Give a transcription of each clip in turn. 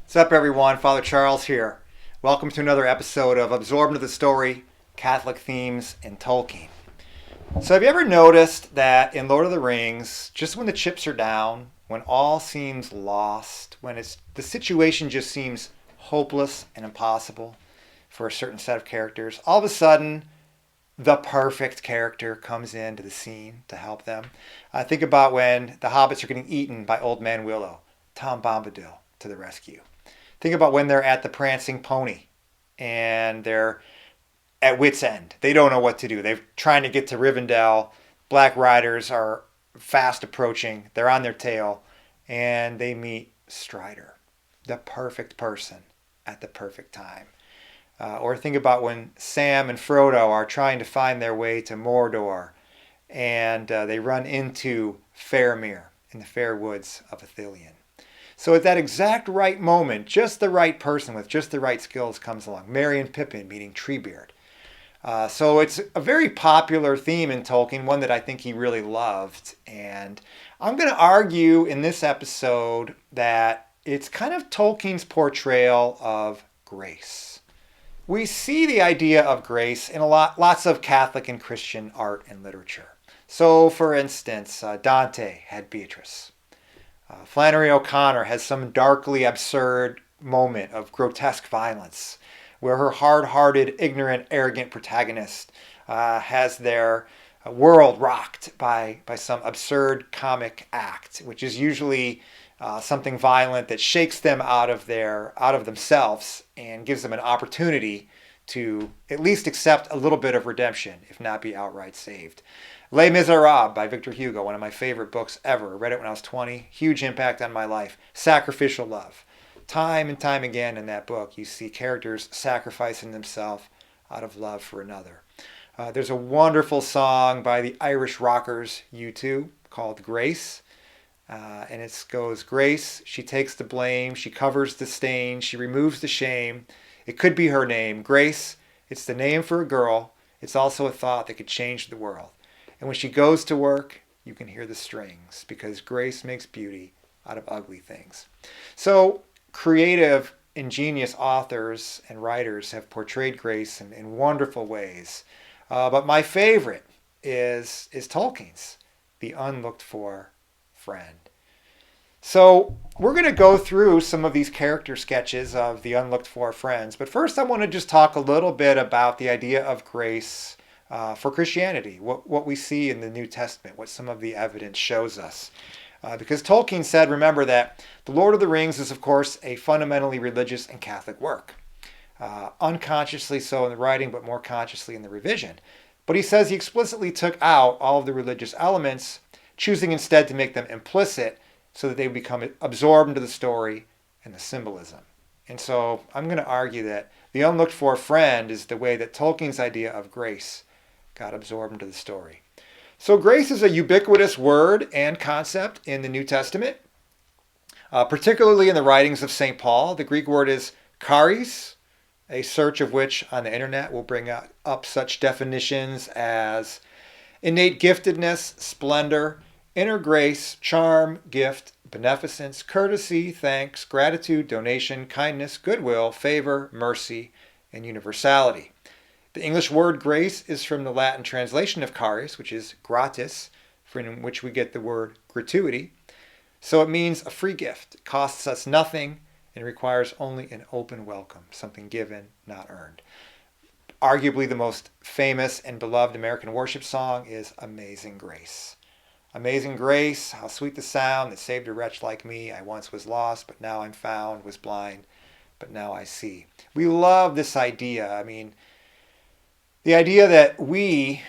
What's up, everyone? Father Charles here. Welcome to another episode of Absorbed into the Story, Catholic Themes in Tolkien. So have you ever noticed that in Lord of the Rings, just when the chips are down, when all seems lost, when the situation just seems hopeless and impossible for a certain set of characters, all of a sudden the perfect character comes into the scene to help them? Think about when the hobbits are getting eaten by Old Man Willow. Tom Bombadil to the rescue. Think about when they're at the prancing pony and they're at wit's end. They don't know what to do. They're trying to get to Rivendell. Black riders are fast approaching. They're on their tail and they meet Strider, the perfect person at the perfect time. Or think about when Sam and Frodo are trying to find their way to Mordor and they run into Faramir in the fair woods of Ithilien. So at that exact right moment, just the right person with just the right skills comes along. Merry and Pippin meeting Treebeard. So it's a very popular theme in Tolkien, one that I think he really loved. And I'm going to argue in this episode that it's kind of Tolkien's portrayal of grace. We see the idea of grace in lots of Catholic and Christian art and literature. So for instance, Dante had Beatrice. Flannery O'Connor has some darkly absurd moment of grotesque violence where her hard-hearted, ignorant, arrogant protagonist has their world rocked by some absurd comic act, which is usually something violent that shakes them out of themselves and gives them an opportunity to at least accept a little bit of redemption, if not be outright saved. Les Miserables by Victor Hugo, one of my favorite books ever. I read it when I was 20. Huge impact on my life. Sacrificial love. Time and time again in that book, you see characters sacrificing themselves out of love for another. There's a wonderful song by the Irish rockers U2 called Grace. And it goes, Grace, she takes the blame, she covers the stain, she removes the shame. It could be her name. Grace, it's the name for a girl. It's also a thought that could change the world. And when she goes to work, you can hear the strings because grace makes beauty out of ugly things. So creative, ingenious authors and writers have portrayed grace in wonderful ways. But my favorite is Tolkien's, The Unlooked-for Friend. So we're going to go through some of these character sketches of the unlooked-for friends. But first I want to just talk a little bit about the idea of grace for Christianity, what we see in the New Testament, what some of the evidence shows us. Because Tolkien said, remember, that The Lord of the Rings is, of course, a fundamentally religious and Catholic work. Unconsciously so in the writing, but more consciously in the revision. But he says he explicitly took out all of the religious elements, choosing instead to make them implicit so that they become absorbed into the story and the symbolism. And so I'm going to argue that the unlooked-for friend is the way that Tolkien's idea of grace got absorbed into the story. So grace is a ubiquitous word and concept in the New Testament, particularly in the writings of St. Paul. The Greek word is charis, a search of which on the internet will bring up such definitions as innate giftedness, splendor, inner grace, charm, gift, beneficence, courtesy, thanks, gratitude, donation, kindness, goodwill, favor, mercy, and universality. The English word grace is from the Latin translation of charis, which is gratis, from which we get the word gratuity. So it means a free gift. It costs us nothing and requires only an open welcome, something given, not earned. Arguably the most famous and beloved American worship song is Amazing Grace. Amazing grace, how sweet the sound that saved a wretch like me. I once was lost, but now I'm found, was blind, but now I see. We love this idea. I mean, the idea that we,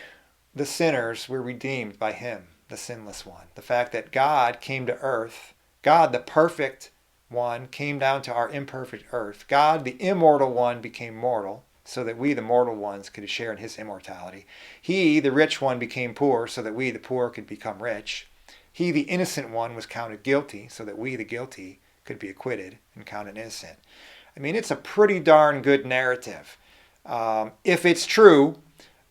the sinners, were redeemed by him, the sinless one. The fact that God came to earth, God, the perfect one, came down to our imperfect earth. God, the immortal one, became mortal so that we, the mortal ones, could share in his immortality. He, the rich one, became poor so that we, the poor, could become rich. He, the innocent one, was counted guilty so that we, the guilty, could be acquitted and counted innocent. I mean, it's a pretty darn good narrative. If it's true,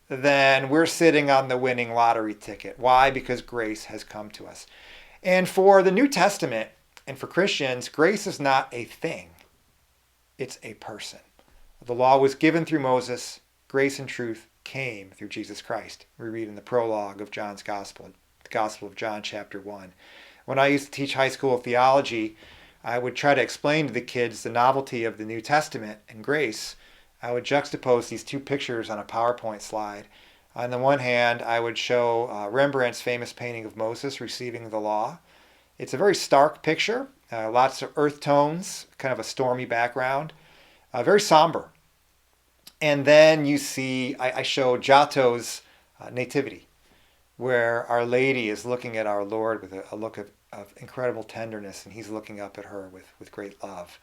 then we're sitting on the winning lottery ticket. Why? Because grace has come to us. And for the New Testament and for Christians, grace is not a thing. It's a person. The law was given through Moses. Grace and truth came through Jesus Christ. We read in the prologue of John's Gospel, the Gospel of John, chapter 1. When I used to teach high school theology, I would try to explain to the kids the novelty of the New Testament and grace. I would juxtapose these two pictures on a PowerPoint slide. On the one hand, I would show Rembrandt's famous painting of Moses receiving the law. It's a very stark picture, lots of earth tones, kind of a stormy background, very somber. And then you see, I show Giotto's Nativity, where Our Lady is looking at our Lord with a look of incredible tenderness, and he's looking up at her with great love.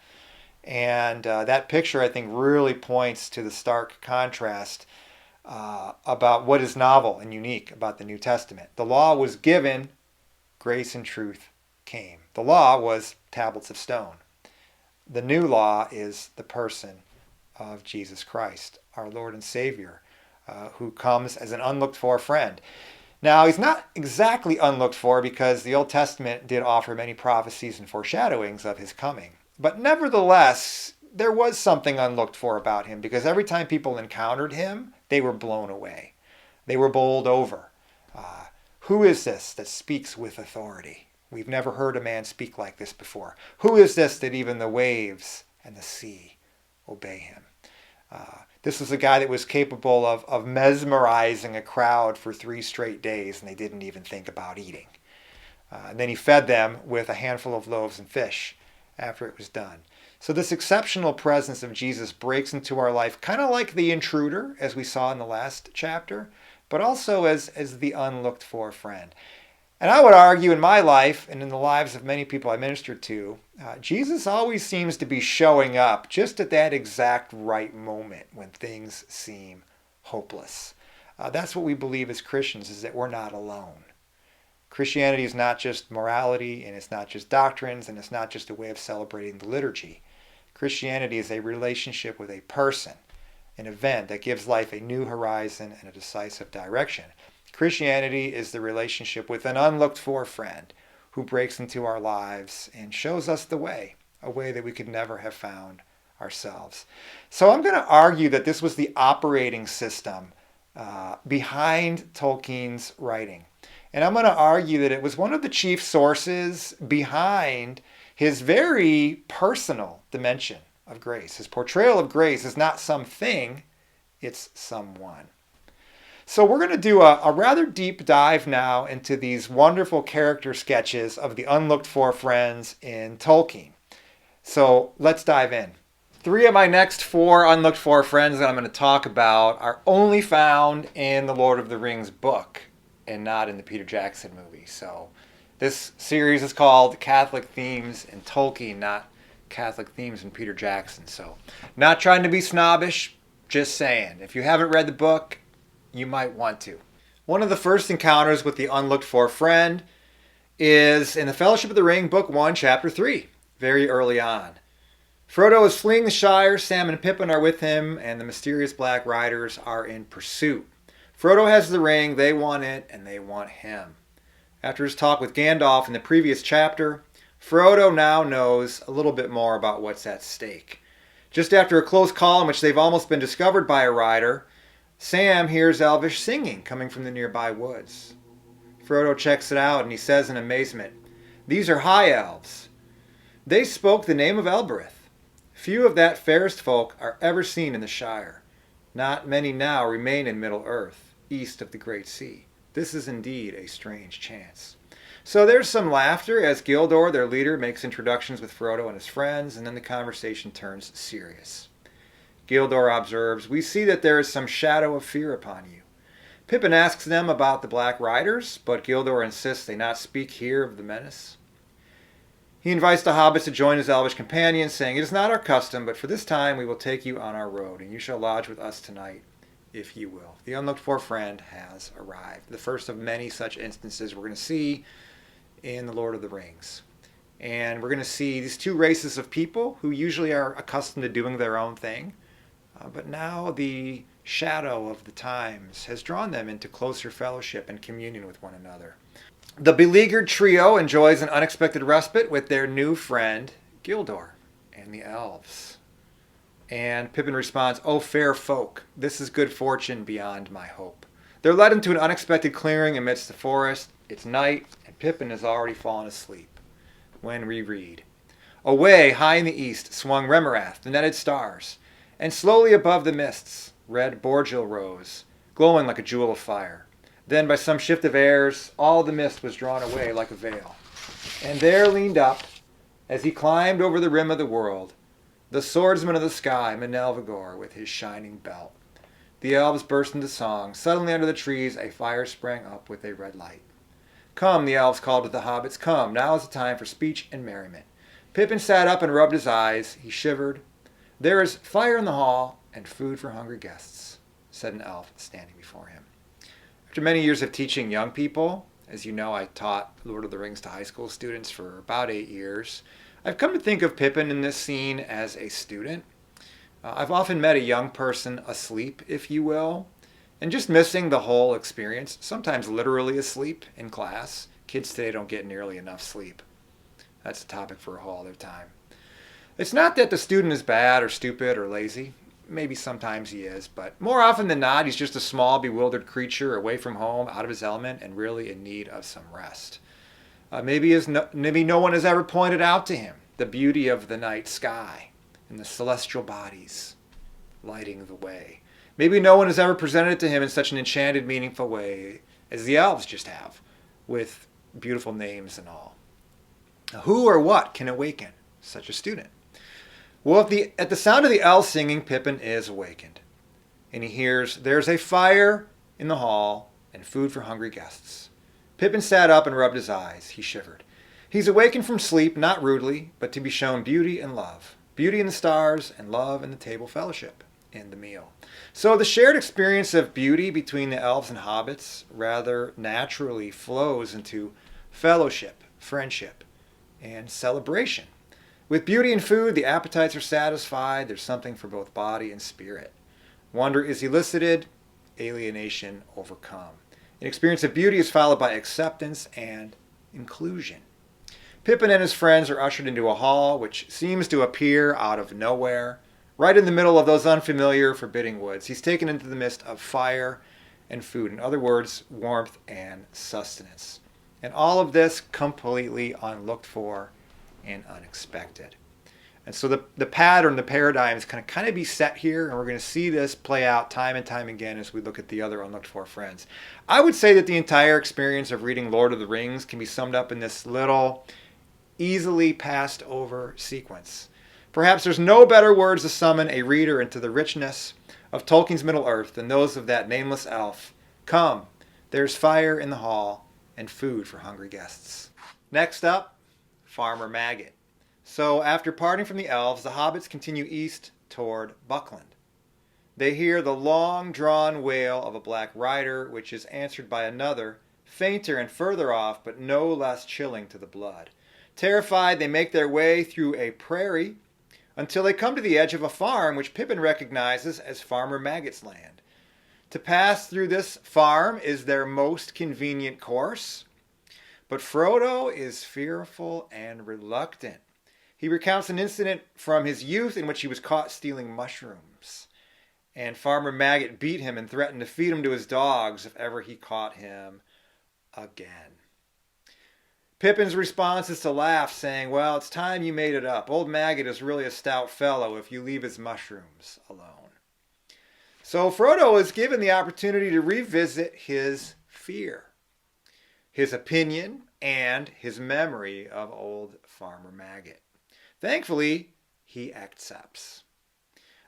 And that picture, I think, really points to the stark contrast about what is novel and unique about the New Testament. The law was given, grace and truth came. The law was tablets of stone. The new law is the person of Jesus Christ, our Lord and Savior, who comes as an unlooked-for friend. Now, he's not exactly unlooked for because the Old Testament did offer many prophecies and foreshadowings of his coming. But nevertheless, there was something unlooked for about him, because every time people encountered him, they were blown away. They were bowled over. Who is this that speaks with authority? We've never heard a man speak like this before. Who is this that even the waves and the sea obey him? This was a guy that was capable of mesmerizing a crowd for 3 straight days, and they didn't even think about eating. And then he fed them with a handful of loaves and fish after it was done. So this exceptional presence of Jesus breaks into our life, kind of like the intruder, as we saw in the last chapter, but also as the unlooked-for friend. And I would argue in my life and in the lives of many people I ministered to, Jesus always seems to be showing up just at that exact right moment when things seem hopeless. That's what we believe as Christians, is that we're not alone. Christianity is not just morality, and it's not just doctrines, and it's not just a way of celebrating the liturgy. Christianity is a relationship with a person, an event that gives life a new horizon and a decisive direction. Christianity is the relationship with an unlooked-for friend who breaks into our lives and shows us the way, a way that we could never have found ourselves. So I'm going to argue that this was the operating system behind Tolkien's writing. And I'm going to argue that it was one of the chief sources behind his very personal dimension of grace. His portrayal of grace is not something, it's someone. So we're going to do a rather deep dive now into these wonderful character sketches of the unlooked-for friends in Tolkien. So let's dive in. 3 of my next 4 unlooked-for friends that I'm going to talk about are only found in the Lord of the Rings book and not in the Peter Jackson movie. So this series is called Catholic Themes in Tolkien, not Catholic Themes in Peter Jackson. So not trying to be snobbish, just saying. If you haven't read the book, you might want to. One of the first encounters with the unlooked-for friend is in the Fellowship of the Ring, Book 1, Chapter 3, very early on. Frodo is fleeing the Shire, Sam and Pippin are with him, and the mysterious Black Riders are in pursuit. Frodo has the ring, they want it, and they want him. After his talk with Gandalf in the previous chapter, Frodo now knows a little bit more about what's at stake. Just after a close call in which they've almost been discovered by a rider, Sam hears Elvish singing coming from the nearby woods. Frodo checks it out and he says in amazement, "These are High Elves. They spoke the name of Elbereth. Few of that fairest folk are ever seen in the Shire. Not many now remain in Middle-earth, east of the Great Sea. This is indeed a strange chance." So there's some laughter as Glidor, their leader, makes introductions with Frodo and his friends, and then the conversation turns serious. Glidor observes, "We see that there is some shadow of fear upon you." Pippin asks them about the Black Riders, but Glidor insists they not speak here of the menace. He invites the hobbits to join his elvish companions, saying, "It is not our custom, but for this time we will take you on our road, and you shall lodge with us tonight, if you will." The unlooked-for friend has arrived. The first of many such instances we're going to see in The Lord of the Rings. And we're going to see these 2 races of people who usually are accustomed to doing their own thing. But now the shadow of the times has drawn them into closer fellowship and communion with one another. The beleaguered trio enjoys an unexpected respite with their new friend, Glidor, and the elves. And Pippin responds, "O fair folk, this is good fortune beyond my hope." They're led into an unexpected clearing amidst the forest. It's night, and Pippin has already fallen asleep. When we read, "Away, high in the east, swung Remarath, the netted stars, and slowly above the mists, red Borgil rose, glowing like a jewel of fire. Then by some shift of airs, all the mist was drawn away like a veil. And there leaned up, as he climbed over the rim of the world, the swordsman of the sky, Menelvigor, with his shining belt. The elves burst into song. Suddenly under the trees a fire sprang up with a red light. Come, the elves called to the hobbits, come, now is the time for speech and merriment. Pippin sat up and rubbed his eyes. He shivered. There is fire in the hall and food for hungry guests, said an elf standing before him. After many years of teaching young people, as you know, I taught Lord of the Rings to high school students for about 8 years. I've come to think of Pippin in this scene as a student. I've often met a young person asleep, if you will, and just missing the whole experience, sometimes literally asleep in class. Kids today don't get nearly enough sleep. That's a topic for a whole other time. It's not that the student is bad or stupid or lazy. Maybe sometimes he is, but more often than not, he's just a small, bewildered creature away from home, out of his element, and really in need of some rest. Maybe no one has ever pointed out to him the beauty of the night sky and the celestial bodies lighting the way. Maybe no one has ever presented it to him in such an enchanted, meaningful way as the elves just have, with beautiful names and all. Who or what can awaken such a student? Well, at the sound of the elves singing, Pippin is awakened. And he hears, there's a fire in the hall and food for hungry guests. Pippin sat up and rubbed his eyes. He shivered. He's awakened from sleep, not rudely, but to be shown beauty and love. Beauty in the stars and love in the table fellowship in the meal. So the shared experience of beauty between the elves and hobbits rather naturally flows into fellowship, friendship, and celebration. With beauty and food, the appetites are satisfied. There's something for both body and spirit. Wonder is elicited, alienation overcome. An experience of beauty is followed by acceptance and inclusion. Pippin and his friends are ushered into a hall which seems to appear out of nowhere, right in the middle of those unfamiliar, forbidding woods. He's taken into the midst of fire and food. In other words, warmth and sustenance. And all of this completely unlooked for and unexpected. And so the pattern, the paradigm is going to kind of be set here, and we're going to see this play out time and time again as we look at the other unlooked for friends. I would say that the entire experience of reading Lord of the Rings can be summed up in this little, easily passed over sequence. Perhaps there's no better words to summon a reader into the richness of Tolkien's Middle-earth than those of that nameless elf. Come, there's fire in the hall and food for hungry guests. Next up, Farmer Maggot. So after parting from the elves, the hobbits continue east toward Buckland. They hear the long-drawn wail of a black rider, which is answered by another, fainter and further off, but no less chilling to the blood. Terrified, they make their way through a prairie until they come to the edge of a farm which Pippin recognizes as Farmer Maggot's land. To pass through this farm is their most convenient course, but Frodo is fearful and reluctant. He recounts an incident from his youth in which he was caught stealing mushrooms, and Farmer Maggot beat him and threatened to feed him to his dogs if ever he caught him again. Pippin's response is to laugh, saying, well, it's time you made it up. Old Maggot is really a stout fellow if you leave his mushrooms alone. So Frodo is given the opportunity to revisit his fear, his opinion, and his memory of old Farmer Maggot. Thankfully, he accepts.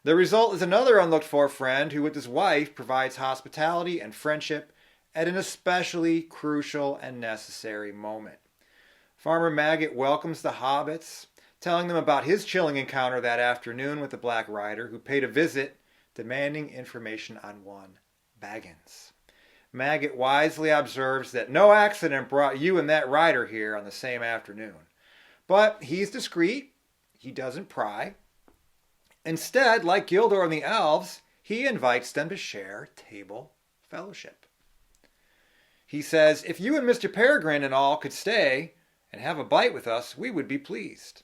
The result is another unlooked-for friend who, with his wife, provides hospitality and friendship at an especially crucial and necessary moment. Farmer Maggot welcomes the hobbits, telling them about his chilling encounter that afternoon with the Black Rider, who paid a visit demanding information on one Baggins. Maggot wisely observes that no accident brought you and that rider here on the same afternoon. But he's discreet. He doesn't pry. Instead, like Glidor and the elves, he invites them to share table fellowship. He says, if you and Mr. Peregrine and all could stay and have a bite with us, we would be pleased.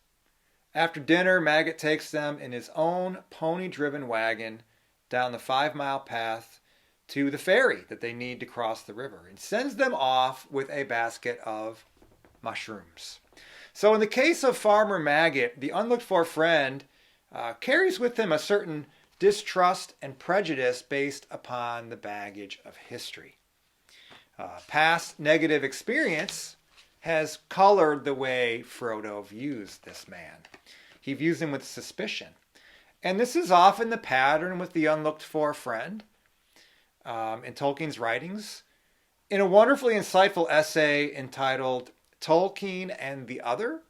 After dinner, Maggot takes them in his own pony-driven wagon down the 5-mile path to the ferry that they need to cross the river and sends them off with a basket of mushrooms. So in the case of Farmer Maggot, the unlooked-for friend carries with him a certain distrust and prejudice based upon the baggage of history. Past negative experience has colored the way Frodo views this man. He views him with suspicion. And this is often the pattern with the unlooked-for friend in Tolkien's writings. In a wonderfully insightful essay entitled Tolkien and the Other,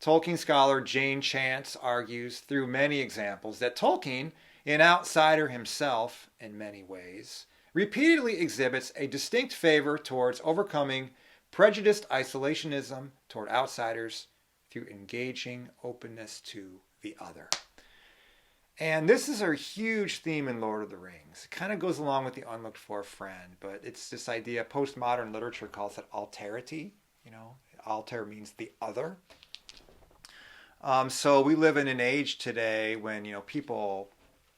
Tolkien scholar Jane Chance argues through many examples that Tolkien, an outsider himself in many ways, repeatedly exhibits a distinct favor towards overcoming prejudiced isolationism toward outsiders through engaging openness to the other. And this is a huge theme in Lord of the Rings. It kind of goes along with the unlooked-for friend, but it's this idea, postmodern literature calls it alterity. Alter means the other. So we live in an age today when, people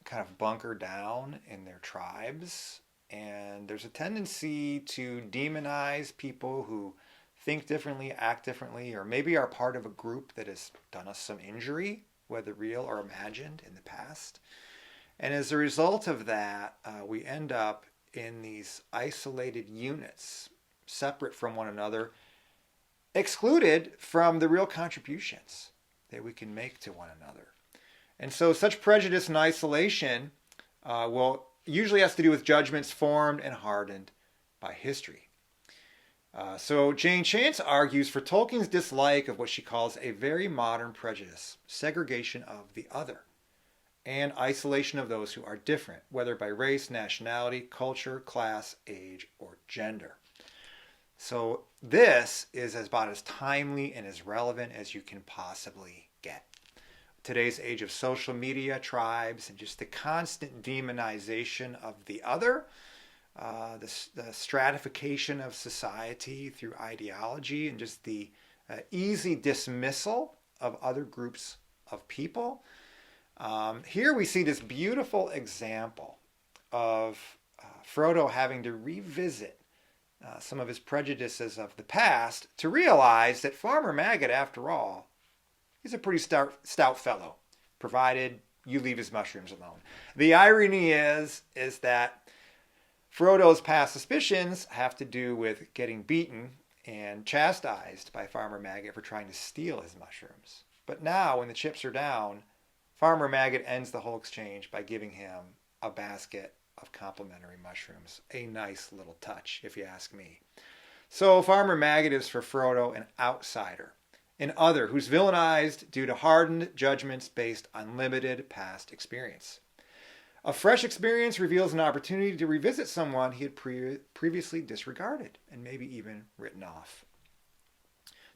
kind of bunker down in their tribes, and there's a tendency to demonize people who think differently, act differently, or maybe are part of a group that has done us some injury, whether real or imagined, in the past. And as a result of that, we end up in these isolated units, separate from one another, excluded from the real contributions that we can make to one another. And so such prejudice and isolation usually has to do with judgments formed and hardened by history. So Jane Chance argues for Tolkien's dislike of what she calls a very modern prejudice, segregation of the other, and isolation of those who are different, whether by race, nationality, culture, class, age, or gender. So this is about as timely and as relevant as you can possibly get. Today's age of social media, tribes, and just the constant demonization of the other, the stratification of society through ideology, and just the easy dismissal of other groups of people. Here we see this beautiful example of Frodo having to revisit some of his prejudices of the past to realize that Farmer Maggot, after all, is a pretty stout fellow, provided you leave his mushrooms alone. The irony is that Frodo's past suspicions have to do with getting beaten and chastised by Farmer Maggot for trying to steal his mushrooms. But now, when the chips are down, Farmer Maggot ends the whole exchange by giving him a basket of complimentary mushrooms. A nice little touch, if you ask me. So Farmer Maggot is for Frodo an outsider, an other who's villainized due to hardened judgments based on limited past experience. A fresh experience reveals an opportunity to revisit someone he had previously disregarded and maybe even written off.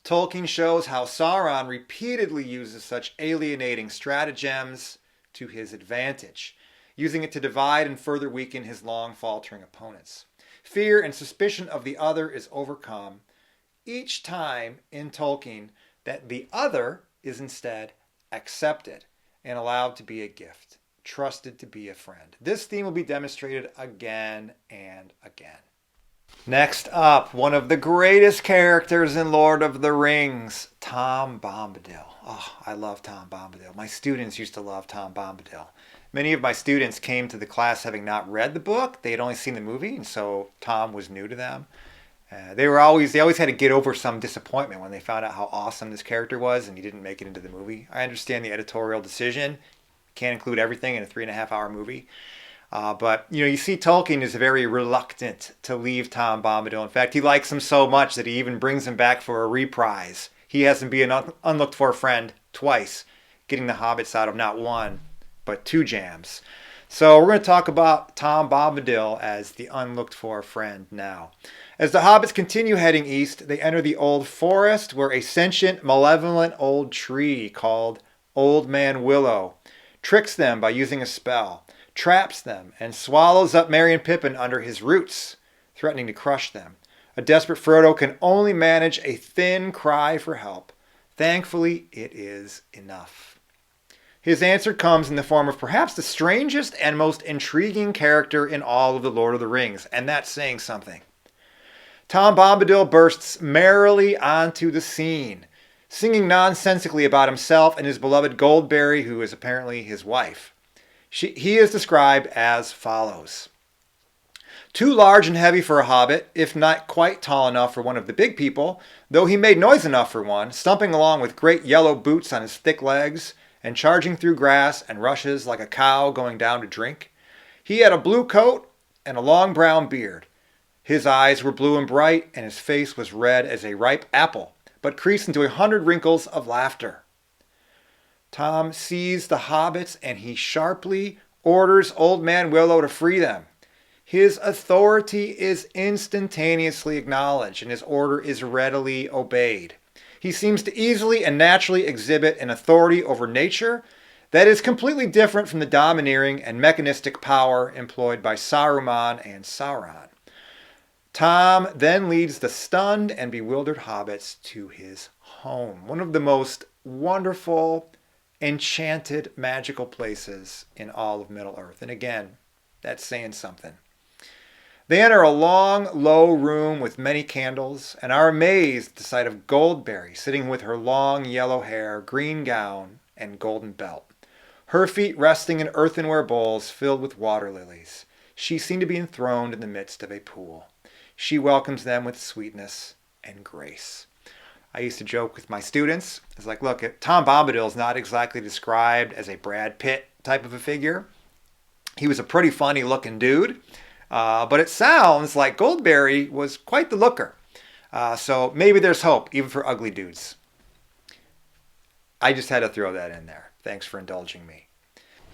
Tolkien shows how Sauron repeatedly uses such alienating stratagems to his advantage, using it to divide and further weaken his long faltering opponents. Fear and suspicion of the other is overcome each time in Tolkien that the other is instead accepted and allowed to be a gift, trusted to be a friend. This theme will be demonstrated again and again. Next up, one of the greatest characters in Lord of the Rings, Tom Bombadil. Oh, I love Tom Bombadil. My students used to love Tom Bombadil. Many of my students came to the class having not read the book. They had only seen the movie, and so Tom was new to them. They always had to get over some disappointment when they found out how awesome this character was and he didn't make it into the movie. I understand the editorial decision. Can't include everything in a 3.5-hour movie. But you see Tolkien is very reluctant to leave Tom Bombadil. In fact, he likes him so much that he even brings him back for a reprise. He has him be an unlooked-for friend twice, getting the hobbits out of not one, but 2 jams. So we're going to talk about Tom Bombadil as the unlooked-for friend now. As the hobbits continue heading east, they enter the old forest where a sentient, malevolent old tree called Old Man Willow tricks them by using a spell, traps them, and swallows up Merry and Pippin under his roots, threatening to crush them. A desperate Frodo can only manage a thin cry for help, Thankfully, it is enough. His answer comes in the form of perhaps the strangest and most intriguing character in all of the Lord of the Rings, and that's saying something. Tom Bombadil bursts merrily onto the scene, singing nonsensically about himself and his beloved Goldberry, who is apparently his wife. He is described as follows. Too large and heavy for a hobbit, if not quite tall enough for one of the big people, though he made noise enough for one, stumping along with great yellow boots on his thick legs, and charging through grass and rushes like a cow going down to drink. He had a blue coat and a long brown beard. His eyes were blue and bright, and his face was red as a ripe apple, but creased into 100 wrinkles of laughter. Tom sees the hobbits, and he sharply orders Old Man Willow to free them. His authority is instantaneously acknowledged, and his order is readily obeyed. He seems to easily and naturally exhibit an authority over nature that is completely different from the domineering and mechanistic power employed by Saruman and Sauron. Tom then leads the stunned and bewildered hobbits to his home, one of the most wonderful, enchanted, magical places in all of Middle-earth. And again, that's saying something. They enter a long, low room with many candles and are amazed at the sight of Goldberry sitting with her long yellow hair, green gown, and golden belt. Her feet resting in earthenware bowls filled with water lilies. She seemed to be enthroned in the midst of a pool. She welcomes them with sweetness and grace. I used to joke with my students. It's like, look, Tom Bombadil is not exactly described as a Brad Pitt type of a figure. He was a pretty funny looking dude. But it sounds like Goldberry was quite the looker. So maybe there's hope, even for ugly dudes. I just had to throw that in there. Thanks for indulging me.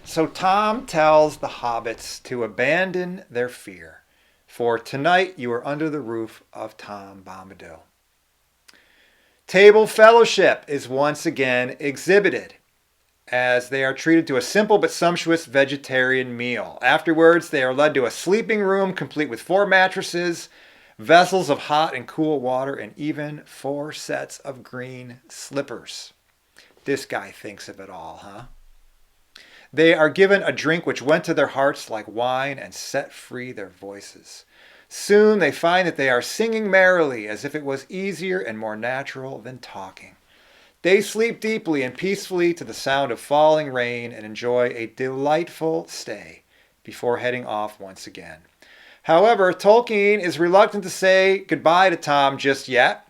So Tom tells the hobbits to abandon their fear, for tonight you are under the roof of Tom Bombadil. Table fellowship is once again exhibited, as they are treated to a simple but sumptuous vegetarian meal. Afterwards, they are led to a sleeping room complete with 4 mattresses, vessels of hot and cool water, and even 4 sets of green slippers. This guy thinks of it all, huh? They are given a drink which went to their hearts like wine and set free their voices. Soon they find that they are singing merrily as if it was easier and more natural than talking. They sleep deeply and peacefully to the sound of falling rain and enjoy a delightful stay before heading off once again. However, Tolkien is reluctant to say goodbye to Tom just yet,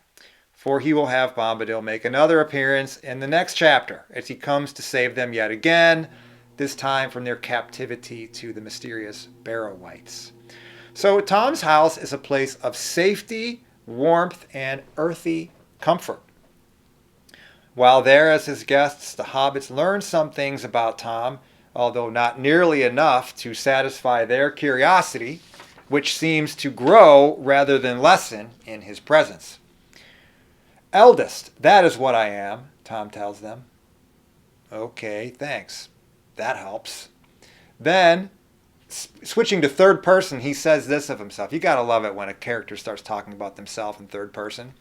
for he will have Bombadil make another appearance in the next chapter as he comes to save them yet again, this time from their captivity to the mysterious Barrow-wights. So Tom's house is a place of safety, warmth, and earthy comfort. While there as his guests, the hobbits learn some things about Tom, although not nearly enough to satisfy their curiosity, which seems to grow rather than lessen in his presence. Eldest, that is what I am, Tom tells them. Okay, thanks. That helps. Then, switching to third person, he says this of himself. You gotta love it when a character starts talking about themselves in third person.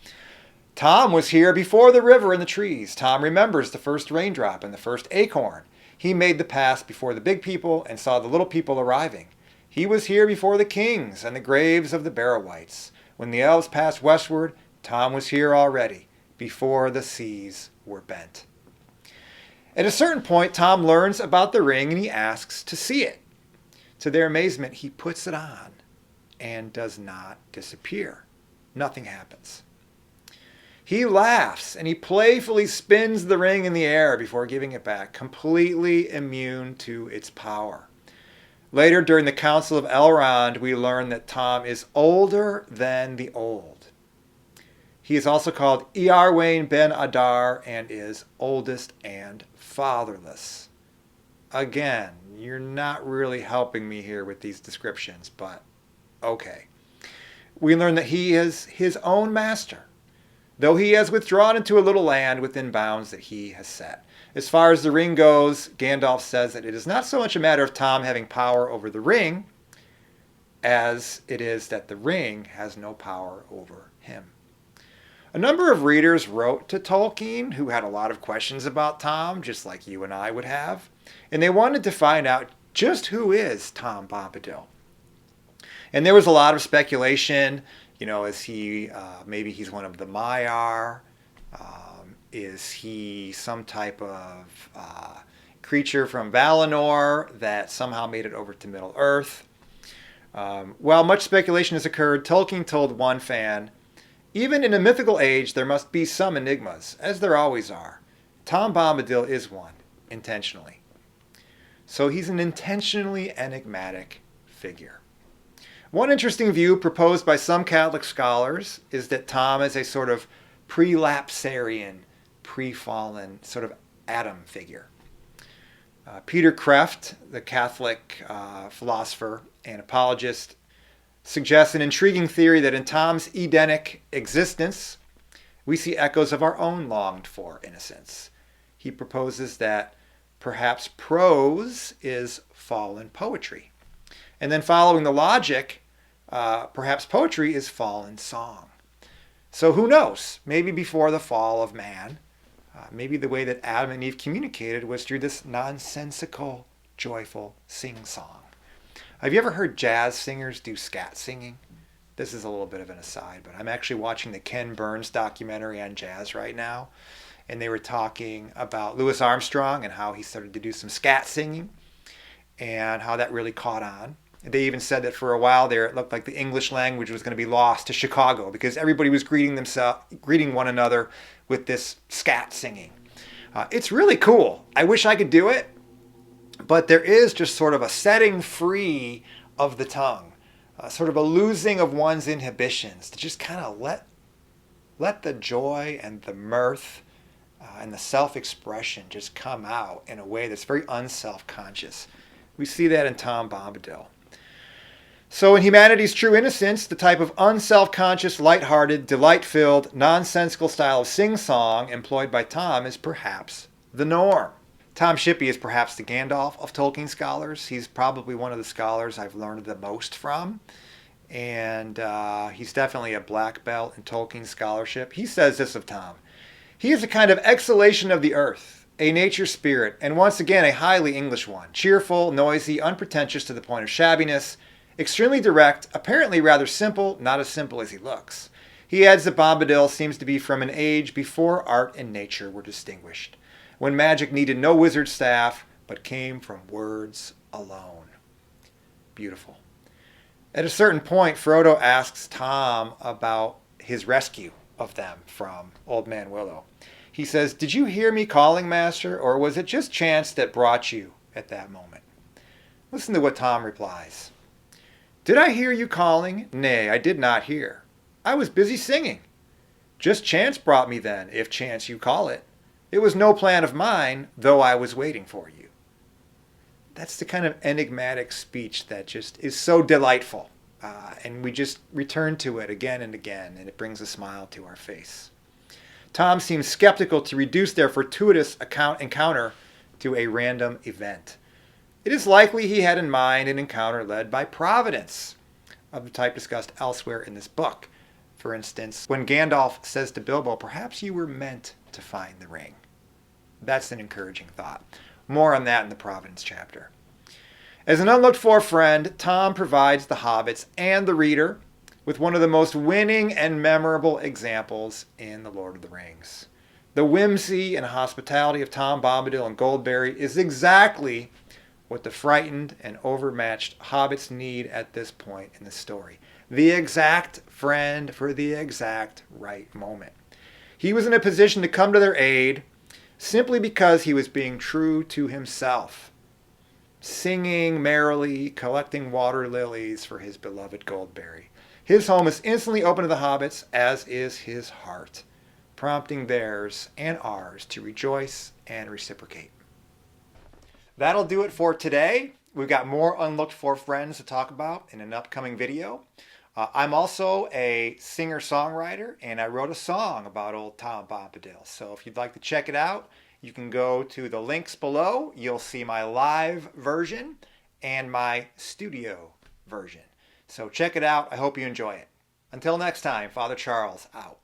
Tom was here before the river and the trees. Tom remembers the first raindrop and the first acorn. He made the pass before the big people and saw the little people arriving. He was here before the kings and the graves of the Barrow-wights. When the elves passed westward, Tom was here already, before the seas were bent. At a certain point, Tom learns about the ring and he asks to see it. To their amazement, he puts it on and does not disappear. Nothing happens. He laughs and he playfully spins the ring in the air before giving it back, completely immune to its power. Later, during the Council of Elrond, we learn that Tom is older than the old. He is also called Earwain ben Adar and is oldest and fatherless. Again, you're not really helping me here with these descriptions, but okay. We learn that he is his own master, though he has withdrawn into a little land within bounds that he has set. As far as the ring goes, Gandalf says that it is not so much a matter of Tom having power over the ring, as it is that the ring has no power over him. A number of readers wrote to Tolkien who had a lot of questions about Tom, just like you and I would have, and they wanted to find out just who is Tom Bombadil. And there was a lot of speculation, is he, maybe he's one of the Maiar? Is he some type of creature from Valinor that somehow made it over to Middle Earth? While much speculation has occurred, Tolkien told one fan, "Even in a mythical age, there must be some enigmas, as there always are. Tom Bombadil is one, intentionally." So he's an intentionally enigmatic figure. One interesting view proposed by some Catholic scholars is that Tom is a sort of pre-lapsarian, pre-fallen sort of Adam figure. Peter Kreeft, the Catholic philosopher and apologist, suggests an intriguing theory that in Tom's Edenic existence, we see echoes of our own longed-for innocence. He proposes that perhaps prose is fallen poetry. And then following the logic, perhaps poetry is fallen song. So who knows? Maybe before the fall of man, maybe the way that Adam and Eve communicated was through this nonsensical, joyful sing-song. Have you ever heard jazz singers do scat singing? This is a little bit of an aside, but I'm actually watching the Ken Burns documentary on jazz right now. And they were talking about Louis Armstrong and how he started to do some scat singing and how that really caught on. They even said that for a while there, it looked like the English language was going to be lost to Chicago because everybody was greeting one another with this scat singing. It's really cool. I wish I could do it, but there is just sort of a setting free of the tongue, sort of a losing of one's inhibitions to just kind of let the joy and the mirth and the self-expression just come out in a way that's very unself-conscious. We see that in Tom Bombadil. So in humanity's true innocence, the type of unself-conscious, lighthearted, delight-filled, nonsensical style of sing-song employed by Tom is perhaps the norm. Tom Shippey is perhaps the Gandalf of Tolkien scholars. He's probably one of the scholars I've learned the most from. And he's definitely a black belt in Tolkien scholarship. He says this of Tom: "He is a kind of exhalation of the earth, a nature spirit, and once again a highly English one, cheerful, noisy, unpretentious to the point of shabbiness, extremely direct, apparently rather simple, not as simple as he looks." He adds that Bombadil seems to be from an age before art and nature were distinguished, when magic needed no wizard staff, but came from words alone. Beautiful. At a certain point, Frodo asks Tom about his rescue of them from Old Man Willow. He says, "Did you hear me calling, Master, or was it just chance that brought you at that moment?" Listen to what Tom replies. "Did I hear you calling? Nay, I did not hear. I was busy singing. Just chance brought me then, if chance you call it. It was no plan of mine, though I was waiting for you." That's the kind of enigmatic speech that just is so delightful. And we just return to it again and again, and it brings a smile to our face. Tom seems skeptical to reduce their fortuitous encounter to a random event. It is likely he had in mind an encounter led by providence, of the type discussed elsewhere in this book. For instance, when Gandalf says to Bilbo, "Perhaps you were meant to find the ring." That's an encouraging thought. More on that in the Providence chapter. As an unlooked-for friend, Tom provides the hobbits and the reader with one of the most winning and memorable examples in The Lord of the Rings. The whimsy and hospitality of Tom Bombadil and Goldberry is exactly what the frightened and overmatched hobbits need at this point in the story. The exact friend for the exact right moment. He was in a position to come to their aid simply because he was being true to himself, singing merrily, collecting water lilies for his beloved Goldberry. His home is instantly open to the hobbits, as is his heart, prompting theirs and ours to rejoice and reciprocate. That'll do it for today. We've got more Unlooked-for friends to talk about in an upcoming video. I'm also a singer-songwriter, and I wrote a song about old Tom Bombadil. So if you'd like to check it out, you can go to the links below. You'll see my live version and my studio version. So check it out. I hope you enjoy it. Until next time, Father Charles out.